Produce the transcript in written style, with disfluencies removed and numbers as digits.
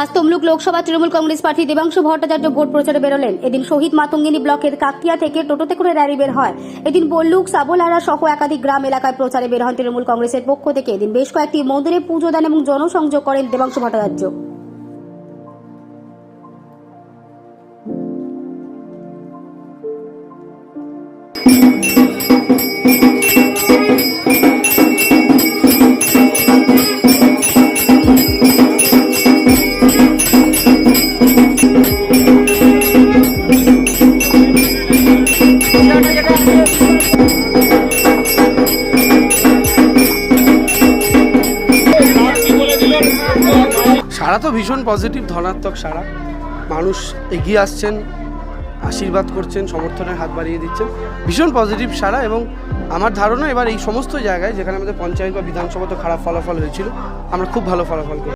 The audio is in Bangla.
আজ তমলুক লোকসভা তৃণমূল কংগ্রেস প্রার্থী দেবাংশু ভট্টাচার্য ভোট প্রচারে বেরোলেন। এদিন শহীদ মাতঙ্গিনী ব্লকের কাকটিয়া থেকে টোটোতে করে র্যালি বের হয়। এদিন বল্লুক, সাবলারা সহ একাধিক গ্রাম এলাকায় প্রচারে বের হন তৃণমূল কংগ্রেসের পক্ষ থেকে। এদিন বেশ কয়েকটি মন্দিরে পুজো দান এবং জনসংযোগ করেন দেবাংশু ভট্টাচার্য। সারা তো ভীষণ পজিটিভ, ধনাত্মক সারা। মানুষ এগিয়ে আসছেন, আশীর্বাদ করছেন, সমর্থনের হাত বাড়িয়ে দিচ্ছেন, ভীষণ পজিটিভ সারা। এবং আমার ধারণা এবার এই সমস্ত জায়গায় যেখানে আমাদের পঞ্চায়েত বা বিধানসভা তো খারাপ ফলাফল হয়েছিল, আমরা খুব ভালো ফলাফল করব।